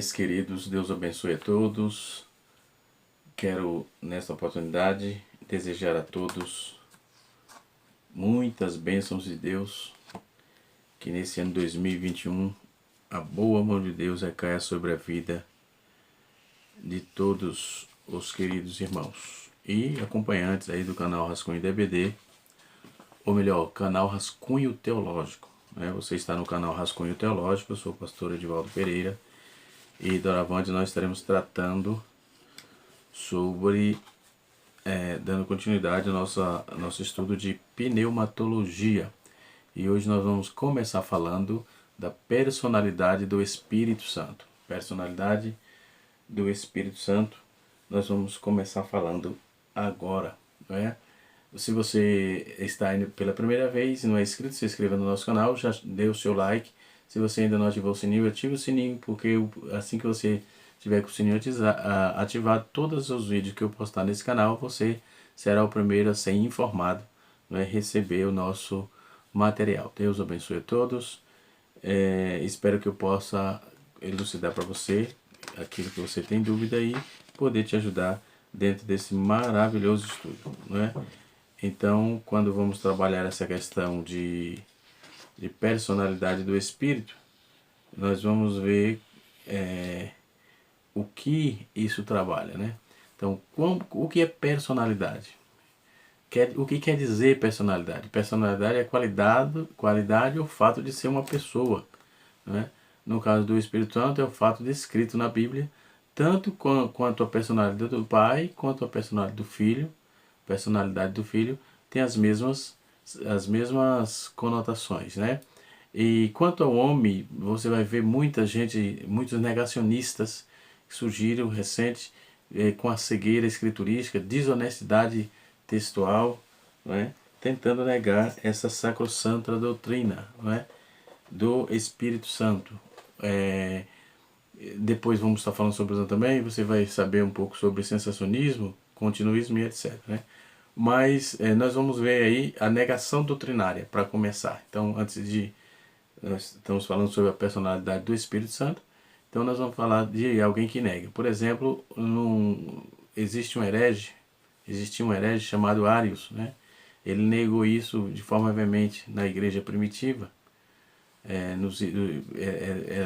paz, queridos. Deus abençoe a todos. Quero, nesta oportunidade, desejar a todos muitas bênçãos de Deus. Que nesse ano 2021 a boa mão de Deus recaia sobre a vida de todos os queridos irmãos e acompanhantes aí do canal Rascunho DBD, ou melhor, canal Rascunho Teológico. Você está no canal Rascunho Teológico. Eu sou o pastor Edivaldo Pereira e doravante nós estaremos tratando sobre, dando continuidade ao nosso estudo de pneumatologia. E hoje nós vamos começar falando da personalidade do Espírito Santo. Personalidade do Espírito Santo, nós vamos começar falando agora, não é? Se você está indo pela primeira vez e não é inscrito, se inscreva no nosso canal, já dê o seu like. Se você ainda não ativou o sininho, ative o sininho, porque assim que você tiver com o sininho ativado, todos os vídeos que eu postar nesse canal, você será o primeiro a ser informado, não é? Receber o nosso material. Deus abençoe a todos. Espero que eu possa elucidar para você aquilo que você tem dúvida e poder te ajudar dentro desse maravilhoso estudo, não é? Então, quando vamos trabalhar essa questão de personalidade do Espírito, nós vamos ver o que isso trabalha, né? Então, o que é personalidade? O que quer dizer personalidade? Personalidade é qualidade ou fato de ser uma pessoa, né? No caso do Espírito Santo, é o fato descrito na Bíblia, tanto quanto a personalidade do Pai, quanto a personalidade do Filho. Personalidade do Filho tem as mesmas conotações, né? E quanto ao homem, você vai ver muitos negacionistas que surgiram recente com a cegueira escriturística, desonestidade textual, não é? Tentando negar essa sacrossanta doutrina, não é? Do Espírito Santo. Depois vamos estar falando sobre isso também, você vai saber um pouco sobre sensacionismo, continuismo e etc, né? Mas nós vamos ver aí a negação doutrinária para começar. Então, nós estamos falando sobre a personalidade do Espírito Santo, então nós vamos falar de alguém que nega. Por exemplo, existia um herege chamado Arius, né? Ele negou isso de forma veemente na igreja primitiva.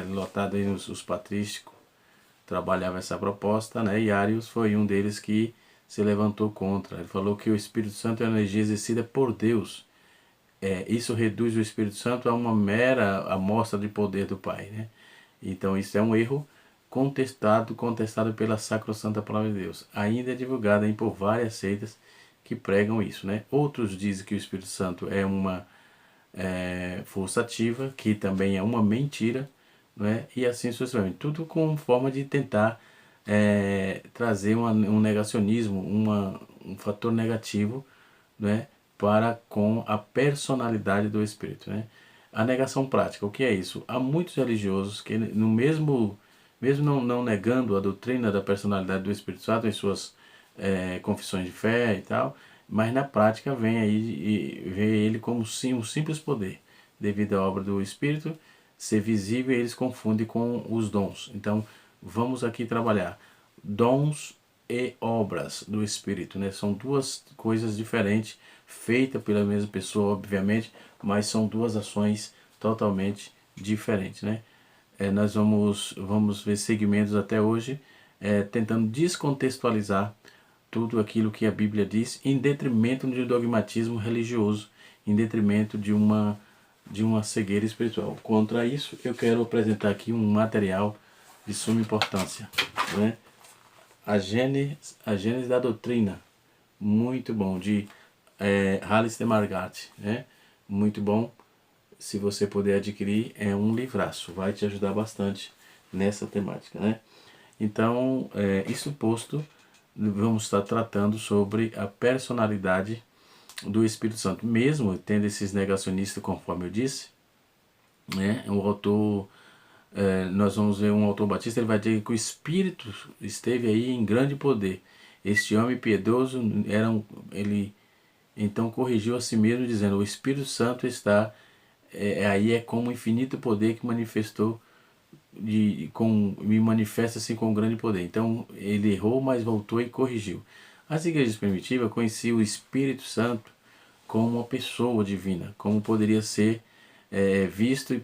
Lotado aí os patrísticos trabalhava essa proposta, né? E Arius foi um deles que se levantou contra. Ele falou que o Espírito Santo é uma energia exercida por Deus. Isso reduz o Espírito Santo a uma mera amostra de poder do Pai, né? Então isso é um erro contestado pela sacrossanta palavra de Deus. Ainda é divulgado por várias seitas que pregam isso, né? Outros dizem que o Espírito Santo é uma força ativa, que também é uma mentira, não é? E assim sucessivamente. Tudo com forma de tentar trazer um negacionismo, um fator negativo, né, para com a personalidade do Espírito, né? A negação prática, o que é isso? Há muitos religiosos que, mesmo não negando a doutrina da personalidade do Espírito Santo em suas confissões de fé e tal, mas na prática vê ele como um simples poder, devido à obra do Espírito ser visível, e eles confundem com os dons. Então, vamos aqui trabalhar dons e obras do Espírito, né? São duas coisas diferentes, feitas pela mesma pessoa, obviamente, mas são duas ações totalmente diferentes, né? Nós vamos ver segmentos até hoje, tentando descontextualizar tudo aquilo que a Bíblia diz, em detrimento de dogmatismo religioso, em detrimento de uma cegueira espiritual. Contra isso, eu quero apresentar aqui um material de suma importância, né? A Gênese da Doutrina, muito bom, de Alistair McGrath, né? Muito bom. Se você puder adquirir, é um livraço, vai te ajudar bastante nessa temática, né? Então, isso posto, vamos estar tratando sobre a personalidade do Espírito Santo. Mesmo tendo esses negacionistas, conforme eu disse, né? O autor, nós vamos ver um autor batista, ele vai dizer que o Espírito esteve aí em grande poder. Este homem piedoso, ele então corrigiu a si mesmo, dizendo: o Espírito Santo está aí, como infinito poder que manifestou me manifesta-se com grande poder. Então, ele errou, mas voltou e corrigiu. As igrejas primitivas conheciam o Espírito Santo como uma pessoa divina, como poderia ser visto, e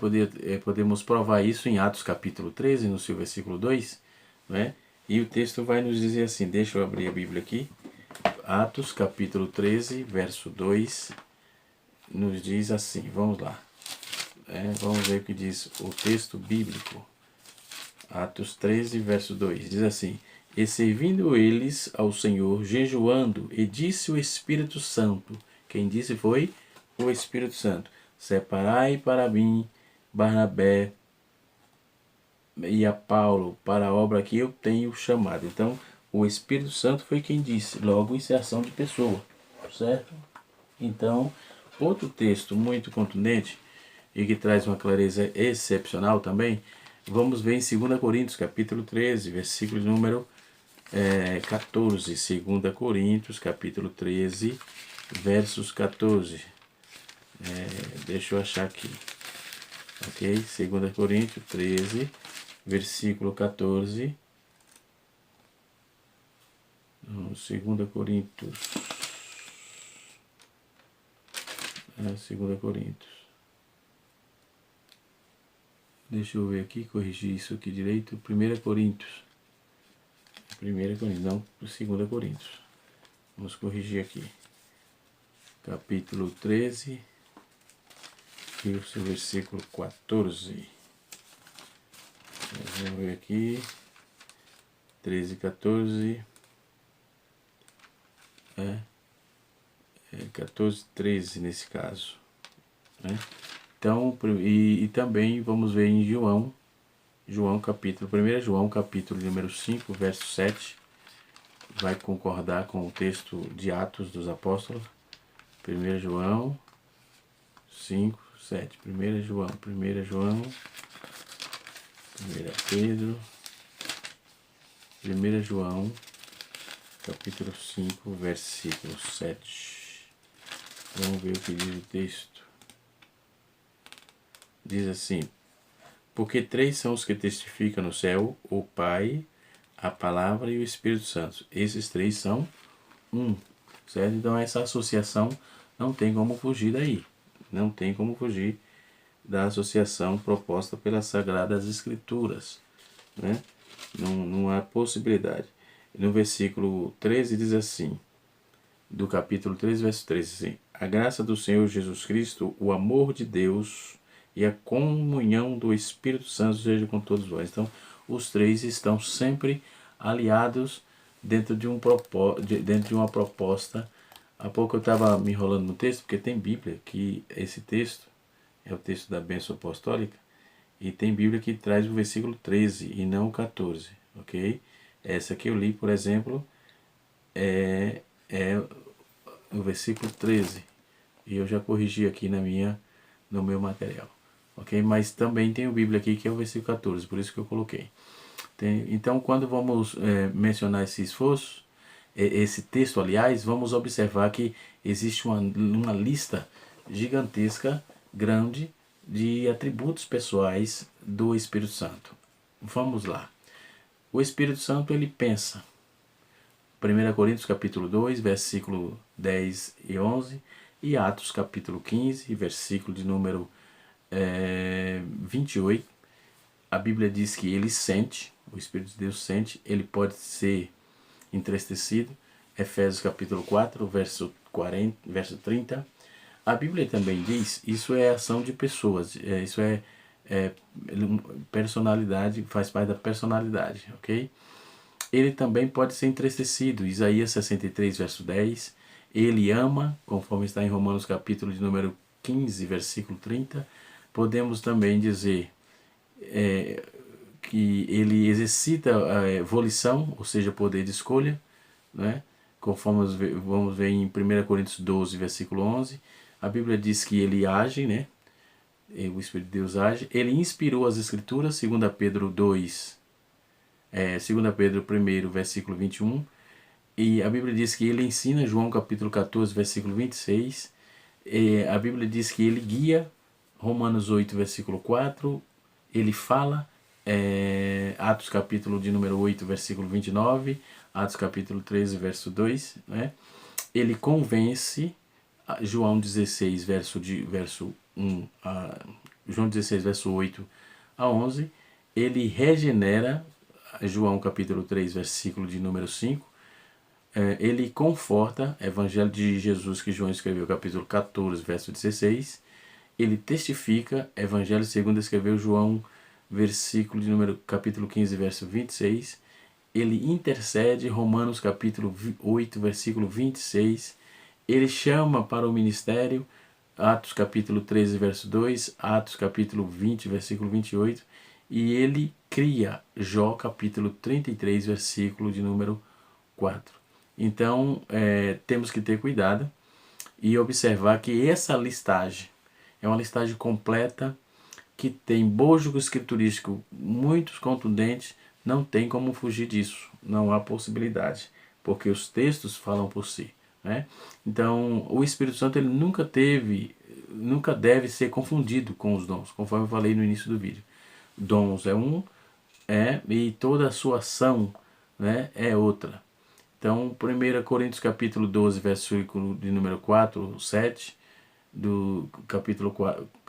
podemos provar isso em Atos capítulo 13, no seu versículo 2, né? E o texto vai nos dizer assim, deixa eu abrir a Bíblia aqui, Atos capítulo 13, verso 2, nos diz assim, vamos lá, vamos ver o que diz o texto bíblico. Atos 13, verso 2, diz assim: E servindo eles ao Senhor, jejuando, e disse o Espírito Santo, quem disse foi o Espírito Santo, separai para mim Barnabé e a Paulo para a obra que eu tenho chamado. Então, o Espírito Santo foi quem disse, logo isso é ação de pessoa, certo? Então, outro texto muito contundente e que traz uma clareza excepcional também, vamos ver em 2 Coríntios, capítulo 13, versículo número 14. 2 Coríntios, capítulo 13, versos 14. Deixa eu achar aqui. Ok? 2 Coríntios 13, versículo 14. 2 Coríntios. 2 Coríntios. Deixa eu ver aqui, corrigir isso aqui direito. 1 Coríntios. 1 Coríntios, não 2 Coríntios. Vamos corrigir aqui. Capítulo 13, e o seu versículo 14. Vamos ver aqui. 13, 14. 14, 13 nesse caso. Né? Então, e também vamos ver em João capítulo, 1 João capítulo número 5, verso 7, vai concordar com o texto de Atos dos Apóstolos. 1 João 5, 7, 1 João, 1 Pedro, 1 João capítulo 5, versículo 7. Vamos ver o que diz o texto. Diz assim: Porque três são os que testificam no céu, o Pai, a Palavra e o Espírito Santo. Esses três são um, certo? Então essa associação não tem como fugir daí. Não tem como fugir da associação proposta pelas Sagradas Escrituras, né? Não há possibilidade. No versículo 13 diz assim, do capítulo 13, verso 13, assim: A graça do Senhor Jesus Cristo, o amor de Deus e a comunhão do Espírito Santo seja com todos vós. Então, os três estão sempre aliados dentro de uma proposta. Há pouco eu estava me enrolando no texto, porque tem Bíblia que esse texto é o texto da bênção apostólica, e tem Bíblia que traz o versículo 13 e não o 14, ok? Essa que eu li, por exemplo, é o versículo 13, e eu já corrigi aqui no meu material, ok? Mas também tem o Bíblia aqui que é o versículo 14, por isso que eu coloquei. Então, quando vamos mencionar esse esforço, esse texto, aliás, vamos observar que existe uma lista gigantesca, grande, de atributos pessoais do Espírito Santo. Vamos lá. O Espírito Santo, ele pensa. 1 Coríntios capítulo 2, versículo 10 e 11, e Atos capítulo 15, versículo de número 28, a Bíblia diz que ele sente, o Espírito de Deus sente, ele pode ser entristecido. Efésios capítulo 4, verso 30. A Bíblia também diz, isso é ação de pessoas, isso é personalidade, faz parte da personalidade, ok? Ele também pode ser entristecido. Isaías 63, verso 10. Ele ama, conforme está em Romanos capítulo de número 15, versículo 30. Podemos também dizer que ele exercita a volição, ou seja, poder de escolha, né? Conforme vamos ver em 1 Coríntios 12, versículo 11. A Bíblia diz que ele age, né? O Espírito de Deus age. Ele inspirou as Escrituras, 2 Pedro 2, 2 Pedro 1, versículo 21, e a Bíblia diz que ele ensina, João capítulo 14, versículo 26, a Bíblia diz que ele guia, Romanos 8, versículo 4, ele fala, Atos capítulo de número 8, versículo 29, Atos capítulo 13, verso 2, né? Ele convence, João 16, verso 1 João 16, verso 8 a 11, ele regenera, João capítulo 3, versículo de número 5, ele conforta, Evangelho de Jesus que João escreveu, capítulo 14, verso 16, ele testifica, Evangelho segundo escreveu João, capítulo 15, verso 26, ele intercede, Romanos capítulo 8, versículo 26, ele chama para o ministério, Atos capítulo 13, verso 2, Atos capítulo 20, versículo 28, e ele cria, Jó capítulo 33, versículo de número 4. Então, temos que ter cuidado e observar que essa listagem é uma listagem completa, que tem bojo escriturístico muito contundente, não tem como fugir disso, não há possibilidade, porque os textos falam por si, né? Então, o Espírito Santo ele nunca deve ser confundido com os dons, conforme eu falei no início do vídeo. Dons é um, e toda a sua ação, né, é outra. Então, 1 Coríntios capítulo 12, versículo de número 4, 7, do capítulo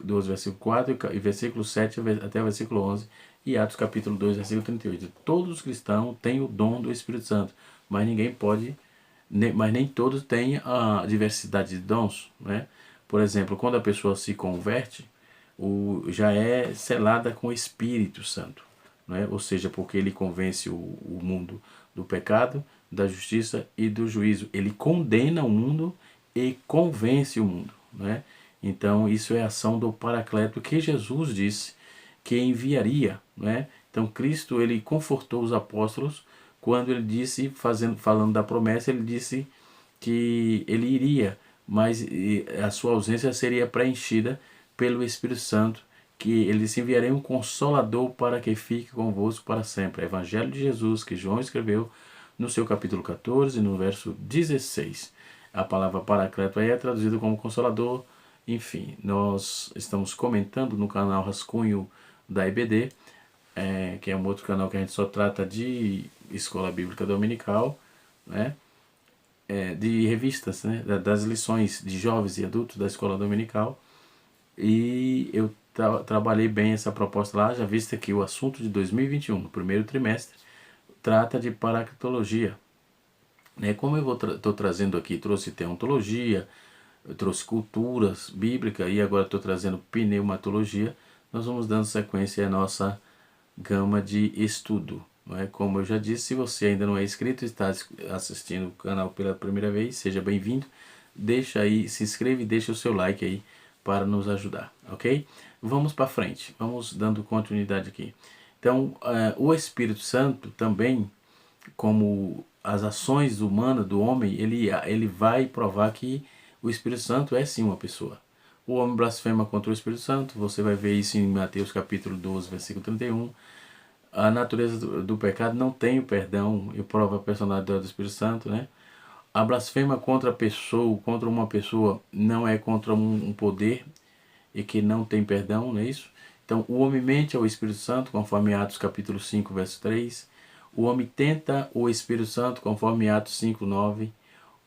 12, versículo 4 e versículo 7 até o versículo 11, e Atos capítulo 2, versículo 38. Todos os cristãos têm o dom do Espírito Santo, mas mas nem todos têm a diversidade de dons, né? Por exemplo, quando a pessoa se converte, já é selada com o Espírito Santo, né? Ou seja, porque ele convence o mundo do pecado, da justiça e do juízo. Ele condena o mundo e convence o mundo, né? Então isso é a ação do Paracleto que Jesus disse que enviaria, né? Então Cristo ele confortou os apóstolos quando ele disse, falando da promessa, ele disse que ele iria, mas a sua ausência seria preenchida pelo Espírito Santo, que ele se enviaria um consolador para que fique convosco para sempre. Evangelho de Jesus, que João escreveu no seu capítulo 14, no verso 16. A palavra paracleto aí é traduzida como consolador. Enfim, nós estamos comentando no canal Rascunho da IBD, que é um outro canal que a gente só trata de escola bíblica dominical, né? De revistas, né? Das lições de jovens e adultos da escola dominical. E eu trabalhei bem essa proposta lá, já visto que o assunto de 2021, no primeiro trimestre, trata de paracletologia. Como eu estou trazendo aqui, trouxe teontologia, eu trouxe culturas bíblicas e agora estou trazendo pneumatologia, nós vamos dando sequência à nossa gama de estudo. Como eu já disse, se você ainda não é inscrito e está assistindo o canal pela primeira vez, seja bem-vindo. Deixa aí, se inscreve e deixa o seu like aí para nos ajudar, ok? Vamos para frente, vamos dando continuidade aqui. Então, o Espírito Santo também, como as ações humanas do homem, ele vai provar que o Espírito Santo é sim uma pessoa. O homem blasfema contra o Espírito Santo, você vai ver isso em Mateus capítulo 12, versículo 31. A natureza do pecado não tem o perdão e prova a personalidade do Espírito Santo, né? A blasfema contra uma pessoa, não é contra um poder e que não tem perdão, não é isso? Então, o homem mente ao Espírito Santo, conforme Atos capítulo 5, verso 3. O homem tenta o Espírito Santo, conforme Atos 5, 9.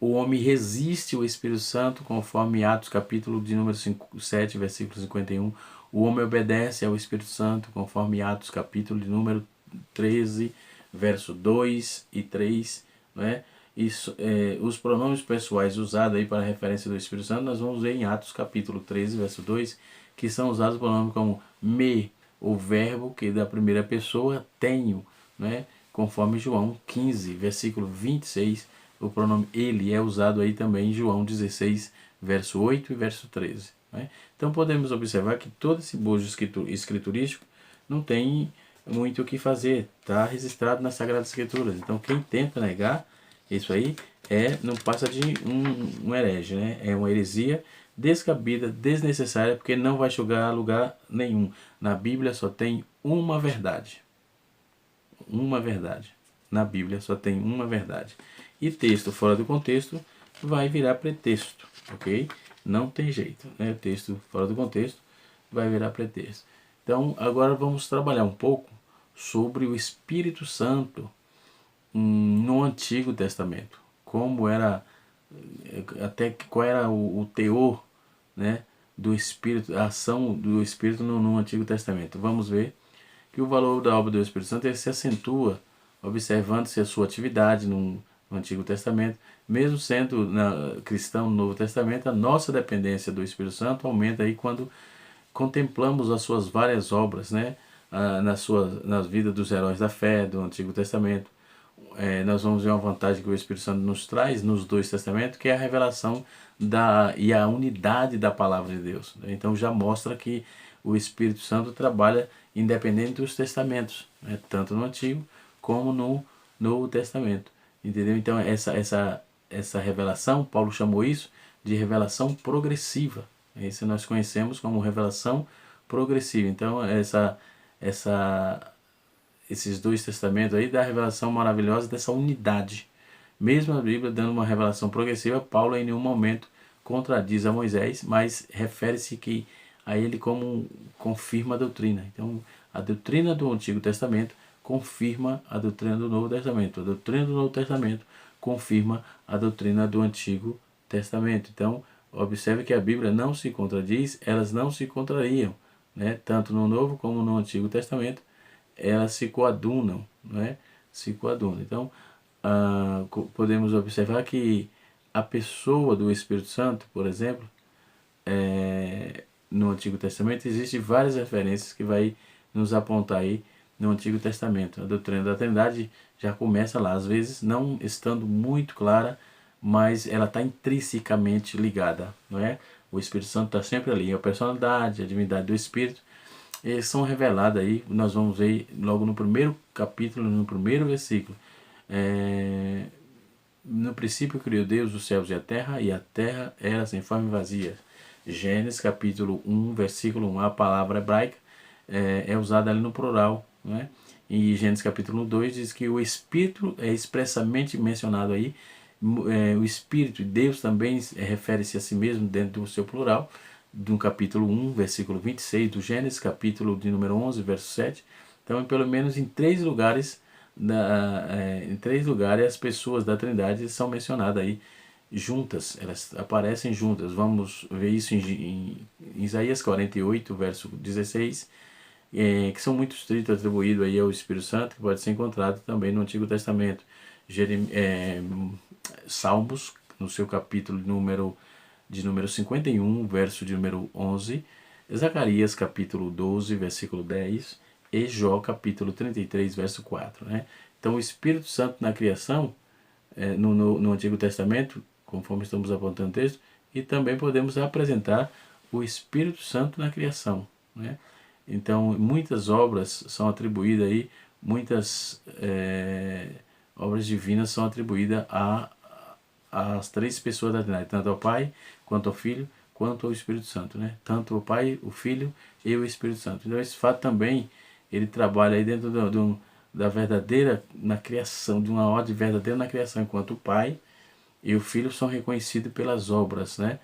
O homem resiste ao Espírito Santo, conforme Atos capítulo de número 7, versículo 51. O homem obedece ao Espírito Santo, conforme Atos capítulo de número 13, verso 2 e 3. Né? Isso, os pronomes pessoais usados aí para a referência do Espírito Santo, nós vamos ver em Atos capítulo 13, verso 2, que são usados pronomes como me, o verbo que da primeira pessoa, tenho, né? Conforme João 15, versículo 26, o pronome ele é usado aí também em João 16, verso 8 e verso 13. Né? Então podemos observar que todo esse bojo escriturístico não tem muito o que fazer, está registrado nas Sagradas Escrituras. Então quem tenta negar isso aí não passa de um herege, né? É uma heresia descabida, desnecessária, porque não vai chegar a lugar nenhum. Na Bíblia só tem uma verdade. Uma verdade. Na Bíblia só tem uma verdade. E texto fora do contexto vai virar pretexto, ok? Não tem jeito, né? Texto fora do contexto vai virar pretexto. Então, agora vamos trabalhar um pouco sobre o Espírito Santo no Antigo Testamento. Como era, até qual era o teor, né, do Espírito, a ação do Espírito no Antigo Testamento. Vamos ver que o valor da obra do Espírito Santo ele se acentua observando-se a sua atividade no Antigo Testamento. Mesmo sendo cristão no Novo Testamento, a nossa dependência do Espírito Santo aumenta aí quando contemplamos as suas várias obras, né, nas vidas dos heróis da fé do Antigo Testamento. Nós vamos ver uma vantagem que o Espírito Santo nos traz nos dois testamentos, que é a revelação e a unidade da palavra de Deus. Então já mostra que o Espírito Santo trabalha independente dos testamentos, né, tanto no Antigo como no Novo Testamento. Entendeu? Então essa revelação, Paulo chamou isso de revelação progressiva. Isso nós conhecemos como revelação progressiva. Então esses dois testamentos aí dá a revelação maravilhosa dessa unidade. Mesmo a Bíblia dando uma revelação progressiva, Paulo em nenhum momento contradiz a Moisés, mas refere-se que a ele como confirma a doutrina. Então, a doutrina do Antigo Testamento confirma a doutrina do Novo Testamento. A doutrina do Novo Testamento confirma a doutrina do Antigo Testamento. Então, observe que a Bíblia não se contradiz, elas não se contrariam, né? Tanto no Novo como no Antigo Testamento, elas se coadunam, né? Se coadunam. Então, podemos observar que a pessoa do Espírito Santo, por exemplo, no Antigo Testamento, existem várias referências que vai nos apontar aí no Antigo Testamento. A doutrina da Trindade já começa lá, às vezes não estando muito clara, mas ela está intrinsecamente ligada, não é? O Espírito Santo está sempre ali, a personalidade, a divindade do Espírito, eles são revelados aí, nós vamos ver logo no primeiro capítulo, no primeiro versículo. No princípio criou Deus os céus e a terra era sem forma e vazia. Gênesis capítulo 1, versículo 1, a palavra hebraica é usada ali no plural, né? E Gênesis capítulo 2 diz que o Espírito é expressamente mencionado aí, o Espírito, Deus também refere-se a si mesmo dentro do seu plural, do capítulo 1, versículo 26 do Gênesis, capítulo de número 11, verso 7. Então, pelo menos em três lugares, as pessoas da Trindade são mencionadas aí juntas, elas aparecem juntas. Vamos ver isso em Isaías 48, verso 16, que são muitos títulos atribuídos aí ao Espírito Santo, que pode ser encontrado também no Antigo Testamento. Salmos, no seu capítulo de número 51, verso de número 11, Zacarias capítulo 12, versículo 10, e Jó capítulo 33, verso 4. Né? Então o Espírito Santo na criação, no Antigo Testamento, conforme estamos apontando o texto, e também podemos apresentar o Espírito Santo na criação. Né? Então muitas obras são atribuídas aí, muitas obras divinas são atribuídas às três pessoas da Trindade, tanto ao Pai, quanto ao Filho, quanto ao Espírito Santo, né? Tanto o Pai, o Filho e o Espírito Santo. Então esse fato também, ele trabalha aí dentro da verdadeira, na criação, de uma ordem verdadeira na criação, enquanto o Pai e o Filho são reconhecidos pelas obras, né?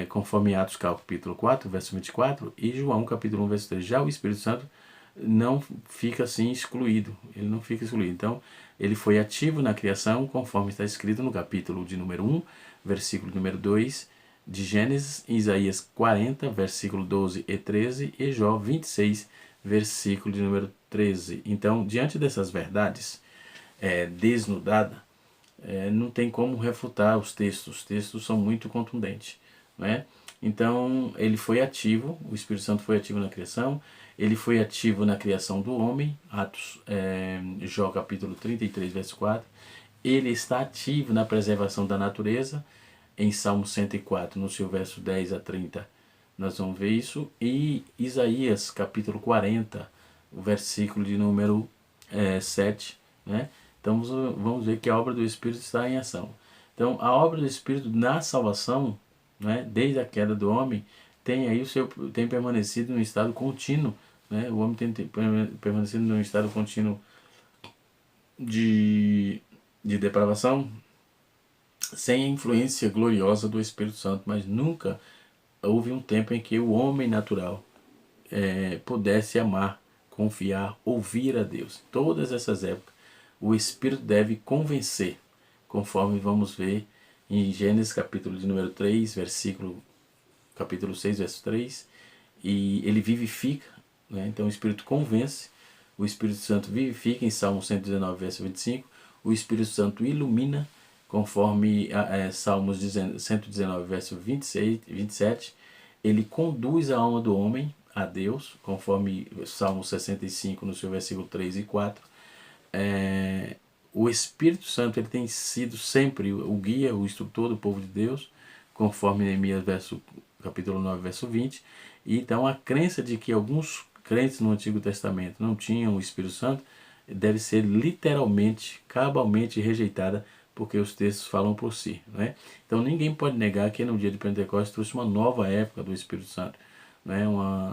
Conforme Atos capítulo 4, verso 24, e João capítulo 1, verso 3. Já o Espírito Santo não fica assim excluído, ele não fica excluído. Então, ele foi ativo na criação, conforme está escrito no capítulo de número 1, versículo número 2 de Gênesis, Isaías 40, versículo 12 e 13, e Jó 26, versículo de número 13. Então, diante dessas verdades desnudadas, não tem como refutar os textos são muito contundentes, né? Então, ele foi ativo, o Espírito Santo foi ativo na criação, ele foi ativo na criação do homem, Jó capítulo 33, verso 4. Ele está ativo na preservação da natureza, em Salmo 104, no seu verso 10 a 30. Nós vamos ver isso. E Isaías capítulo 40, o versículo de número 7. Né? Então vamos ver que a obra do Espírito está em ação. Então a obra do Espírito na salvação, né, desde a queda do homem, tem permanecido em um estado contínuo, né? O homem tem permanecido em um estado contínuo de depravação, sem a influência gloriosa do Espírito Santo, mas nunca houve um tempo em que o homem natural pudesse amar confiar, ouvir a Deus. Todas essas épocas, o Espírito deve convencer, conforme vamos ver em Gênesis capítulo de número 3, capítulo 6, verso 3, e ele vivifica, né? Então o Espírito convence, o Espírito Santo vivifica em Salmo 119, verso 25, o Espírito Santo ilumina, conforme Salmos 119, verso 26, 27, ele conduz a alma do homem a Deus, conforme Salmo 65, no seu versículo 3 e 4. O Espírito Santo ele tem sido sempre o guia, o instrutor do povo de Deus, conforme Neemias capítulo 9, verso 20. E então a crença de que alguns crentes no Antigo Testamento não tinham o Espírito Santo deve ser literalmente, cabalmente rejeitada, porque os textos falam por si, né? Então ninguém pode negar que no dia de Pentecostes trouxe uma nova época do Espírito Santo, né?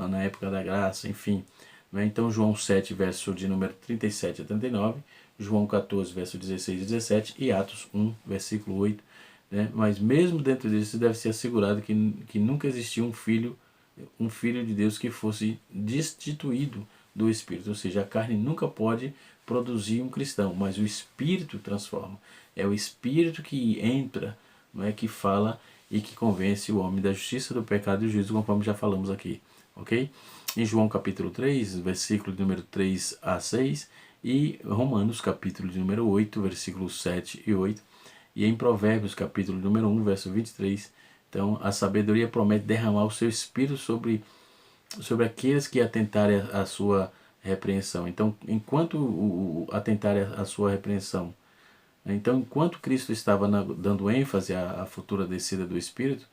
Na época da graça, enfim. Né? Então João 7, verso de número 37 a 39, João 14, verso 16 e 17 e Atos 1, versículo 8. Né? Mas mesmo dentro disso deve ser assegurado que nunca existiu um filho de Deus que fosse destituído do Espírito, ou seja, a carne nunca pode produzir um cristão, mas o Espírito transforma. É o Espírito que entra, não é, que fala e que convence o homem da justiça, do pecado e do juízo, conforme já falamos aqui, ok? Em João capítulo 3, versículo de número 3 a 6, e Romanos capítulo de número 8, versículos 7 e 8, e em Provérbios capítulo de número 1, verso 23, então a sabedoria promete derramar o seu Espírito sobre aqueles que atentarem à sua repreensão. Então, enquanto atentarem à sua repreensão, então, enquanto Cristo estava dando ênfase à futura descida do Espírito,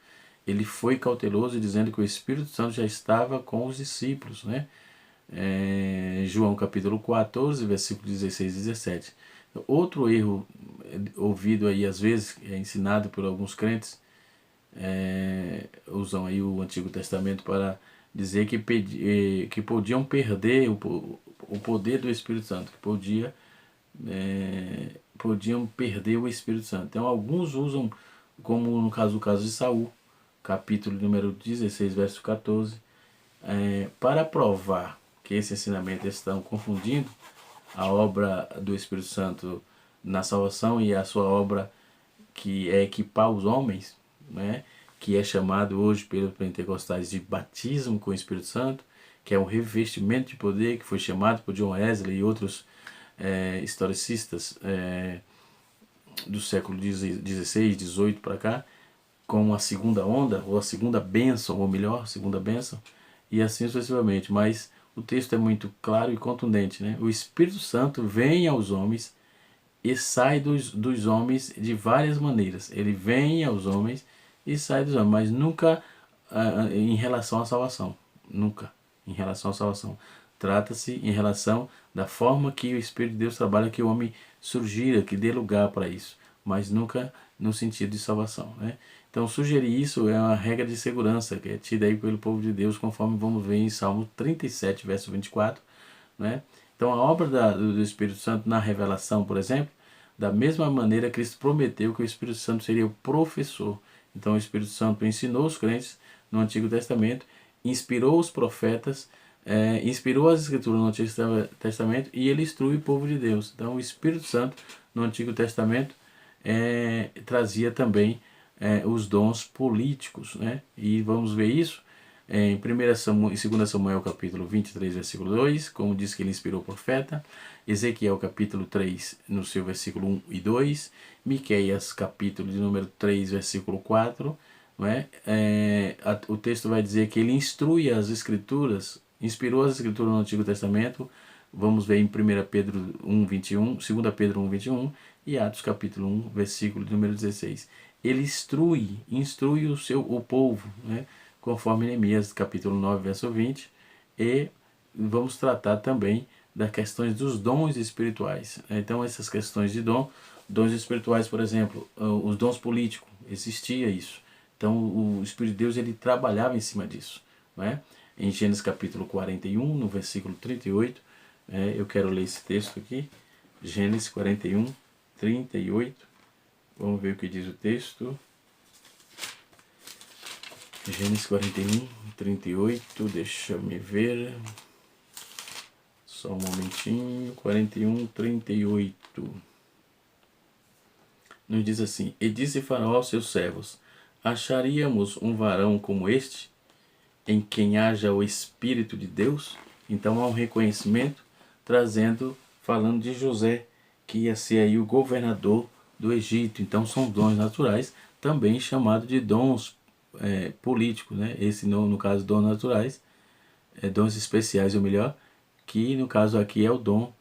ele foi cauteloso dizendo que o Espírito Santo já estava com os discípulos, né? João capítulo 14, versículo 16 e 17. Outro erro ouvido aí às vezes, ensinado por alguns crentes, usam aí o Antigo Testamento para dizer que podiam perder o poder do Espírito Santo, que podiam perder o Espírito Santo. Então alguns usam, como no caso de Saul, capítulo número 16, verso 14, para provar que esse ensinamento estão confundindo a obra do Espírito Santo na salvação e a sua obra que é equipar os homens, né, que é chamado hoje pelos pentecostais de batismo com o Espírito Santo, que é um revestimento de poder, que foi chamado por John Wesley e outros historicistas do século XVI, XVIII para cá, com a segunda onda, ou a segunda bênção, ou melhor, segunda bênção, e assim sucessivamente. Mas o texto é muito claro e contundente, né? O Espírito Santo vem aos homens e sai dos homens de várias maneiras. Ele vem aos homens e sai dos homens, mas nunca em relação à salvação. Nunca em relação à salvação. Trata-se em relação da forma que o Espírito de Deus trabalha, que o homem surgira, que dê lugar para isso, mas nunca no sentido de salvação, né? Então sugerir isso é uma regra de segurança que é tida aí pelo povo de Deus, conforme vamos ver em Salmo 37, verso 24, né? Então a obra do Espírito Santo na revelação, por exemplo, da mesma maneira Cristo prometeu que o Espírito Santo seria o professor. Então o Espírito Santo ensinou os crentes no Antigo Testamento, inspirou os profetas, inspirou as Escrituras no Antigo Testamento e ele instrui o povo de Deus. Então o Espírito Santo no Antigo Testamento trazia também os dons políticos, né? E vamos ver isso em 2 Samuel capítulo 23, versículo 2, como diz que ele inspirou o profeta, Ezequiel capítulo 3, no seu versículo 1 e 2, Miqueias capítulo de número 3, versículo 4, não é? O texto vai dizer que ele instrui as Escrituras, inspirou as Escrituras no Antigo Testamento, vamos ver em 1 Pedro 1, 21, 2 Pedro 1, 21 e Atos capítulo 1, versículo de número 16. Ele instrui o povo, né? Conforme Neemias capítulo 9, verso 20, e vamos tratar também das questões dos dons espirituais. Então essas questões de dons espirituais, por exemplo, os dons políticos, existia isso. Então o Espírito de Deus ele trabalhava em cima disso, né? Em Gênesis capítulo 41, no versículo 38, eu quero ler esse texto aqui, Gênesis 41, 38, vamos ver o que diz o texto. Gênesis 41, 38, deixa me ver. Só um momentinho. 41:38. Nos diz assim: E disse Faraó aos seus servos: Acharíamos um varão como este, em quem haja o Espírito de Deus? Então há um reconhecimento, falando de José, que ia ser aí o governador do Egito. Então são dons naturais, também chamado de dons políticos, né? Esse no caso dons naturais, dons especiais ou melhor, que no caso aqui é o dom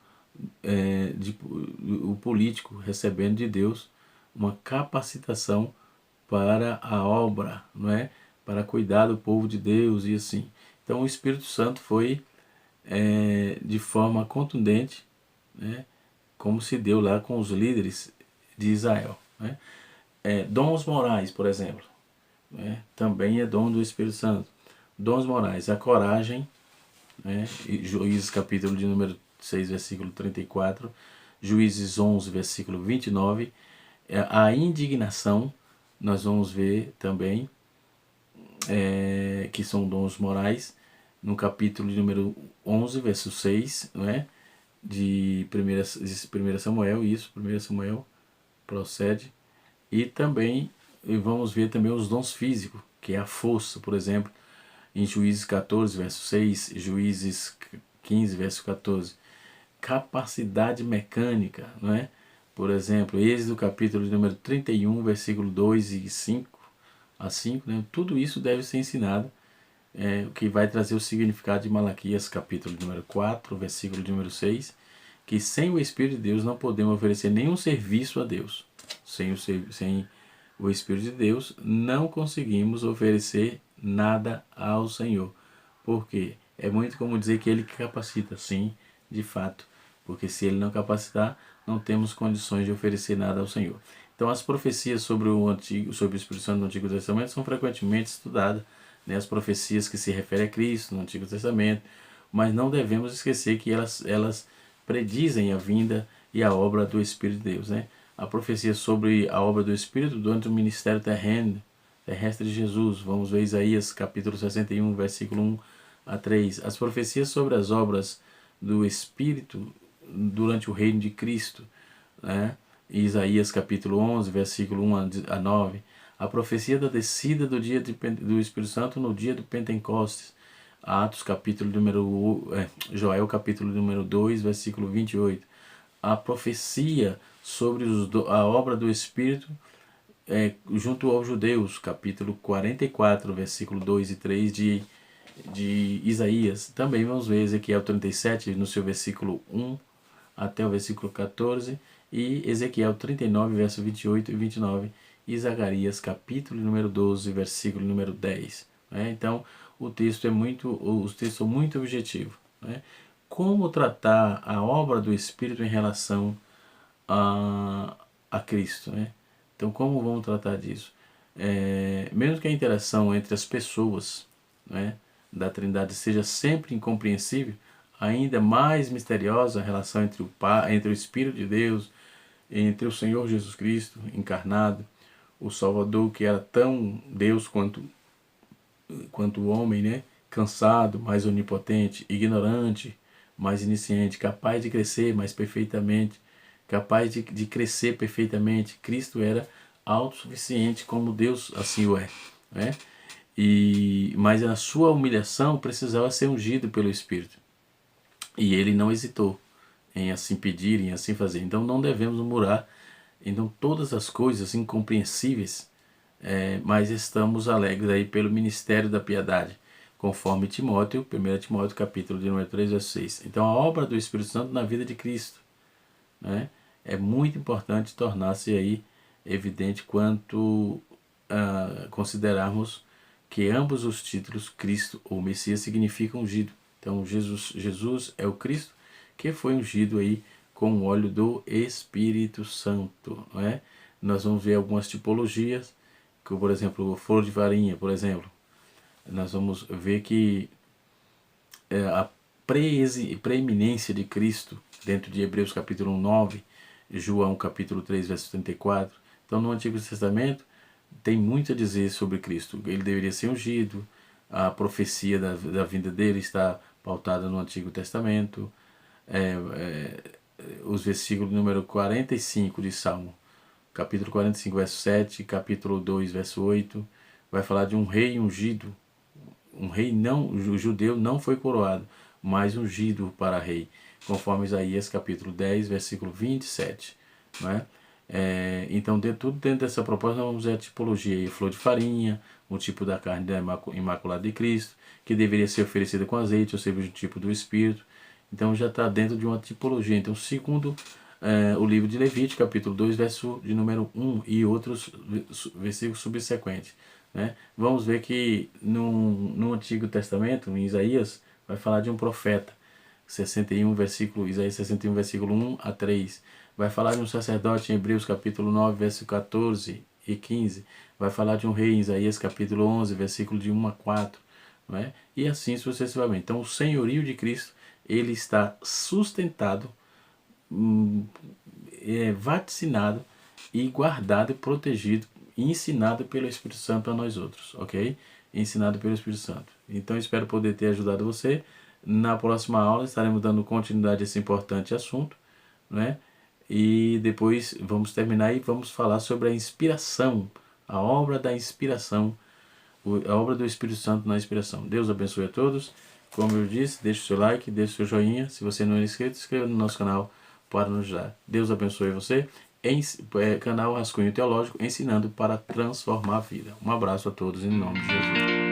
o político recebendo de Deus uma capacitação para a obra, não é? Para cuidar do povo de Deus e assim. Então o Espírito Santo foi de forma contundente, né? Como se deu lá com os líderes de Israel, né? Dons morais, por exemplo, né? Também é dom do Espírito Santo. Dons morais, a coragem, né? Juízes capítulo de número 6, versículo 34, Juízes 11, versículo 29, a indignação, nós vamos ver também, que são dons morais, no capítulo de número 11, verso 6, não é? de 1 Samuel, isso, 1 Samuel procede, e também vamos ver também os dons físicos, que é a força, por exemplo, em Juízes 14, verso 6, Juízes 15, verso 14, capacidade mecânica, não é? Por exemplo, Êxodo capítulo de número 31, versículo 2 e 5 a 5, né? Tudo isso deve ser ensinado, o que vai trazer o significado de Malaquias capítulo de número 4, versículo de número 6, que sem o Espírito de Deus não podemos oferecer nenhum serviço a Deus. Sem o Espírito de Deus não conseguimos oferecer nada ao Senhor. Por quê? É muito como dizer que Ele capacita, sim, de fato. Porque se Ele não capacitar, não temos condições de oferecer nada ao Senhor. Então as profecias sobre o Espírito Santo no Antigo Testamento são frequentemente estudadas, né? As profecias que se referem a Cristo no Antigo Testamento, mas não devemos esquecer que elas predizem a vinda e a obra do Espírito de Deus, né? A profecia sobre a obra do Espírito durante o ministério terrestre de Jesus. Vamos ver Isaías capítulo 61, versículo 1 a 3. As profecias sobre as obras do Espírito durante o reino de Cristo, né? Isaías capítulo 11, versículo 1 a 9. A profecia da descida do Espírito Santo no dia do Pentecostes. Atos capítulo número Joel capítulo número 2, versículo 28. A profecia sobre a obra do Espírito junto aos judeus, capítulo 44, versículo 2 e 3 de Isaías. Também vamos ver Ezequiel 37, no seu versículo 1 até o versículo 14, e Ezequiel 39, verso 28 e 29, e Zacarias, capítulo número 12, versículo número 10. Né? Então, os textos são muito objetivos. Né? Como tratar a obra do Espírito em relação a Cristo? Né? Então, como vamos tratar disso? Mesmo que a interação entre as pessoas, né, da Trindade seja sempre incompreensível, ainda mais misteriosa a relação entre o Espírito de Deus, entre o Senhor Jesus Cristo encarnado, o Salvador, que era tão Deus quanto o homem, né? Cansado, mais onipotente, ignorante, mais iniciante, capaz de crescer mais perfeitamente, capaz de crescer perfeitamente. Cristo era autossuficiente como Deus assim o é, né? Mas na sua humilhação precisava ser ungido pelo Espírito. E ele não hesitou em assim pedir, em assim fazer. Então não devemos murmurar. Então todas as coisas incompreensíveis, mas estamos alegres aí pelo ministério da piedade, conforme Timóteo, 1 Timóteo capítulo de número 3, verso 6. Então a obra do Espírito Santo na vida de Cristo, né, é muito importante tornar-se aí evidente quanto considerarmos que ambos os títulos, Cristo ou Messias, significam ungido. Então Jesus é o Cristo que foi ungido aí com o óleo do Espírito Santo. Não é? Nós vamos ver algumas tipologias, como por exemplo, flor de varinha, por exemplo. Nós vamos ver que a preeminência de Cristo, dentro de Hebreus capítulo 9, João capítulo 3, verso 34. Então no Antigo Testamento tem muito a dizer sobre Cristo. Ele deveria ser ungido, a profecia da vinda dele está pautada no Antigo Testamento, os versículos número 45 de Salmo, capítulo 45, verso 7, capítulo 2, verso 8, vai falar de um rei ungido. Um rei não, o judeu não foi coroado, mas ungido para rei, conforme Isaías capítulo 10, versículo 27. Não é? Então, tudo dentro dessa proposta, nós vamos ver a tipologia, a flor de farinha, o tipo da carne da Imaculada de Cristo, que deveria ser oferecida com azeite, ou seja, o tipo do Espírito. Então, já está dentro de uma tipologia. Então, segundo o livro de Levítico, capítulo 2, verso de número 1 e outros versículos subsequentes. Né? Vamos ver que no Antigo Testamento, em Isaías, vai falar de um profeta. 61, Isaías 61, versículo 1 a 3. Vai falar de um sacerdote em Hebreus capítulo 9, versículo 14 e 15. Vai falar de um rei em Isaías capítulo 11, versículo de 1 a 4. Não é? E assim sucessivamente. Então o senhorio de Cristo, ele está sustentado, vaticinado e guardado, protegido e ensinado pelo Espírito Santo a nós outros, ok? Ensinado pelo Espírito Santo. Então espero poder ter ajudado você. Na próxima aula estaremos dando continuidade a esse importante assunto, né? E depois vamos terminar e vamos falar sobre a inspiração, a obra da inspiração, a obra do Espírito Santo na inspiração. Deus abençoe a todos. Como eu disse, deixe o seu like, deixe o seu joinha. Se você não é inscrito, inscreva no nosso canal para nos ajudar. Deus abençoe você. Canal Rascunho Teológico, ensinando para transformar a vida. Um abraço a todos em nome de Jesus.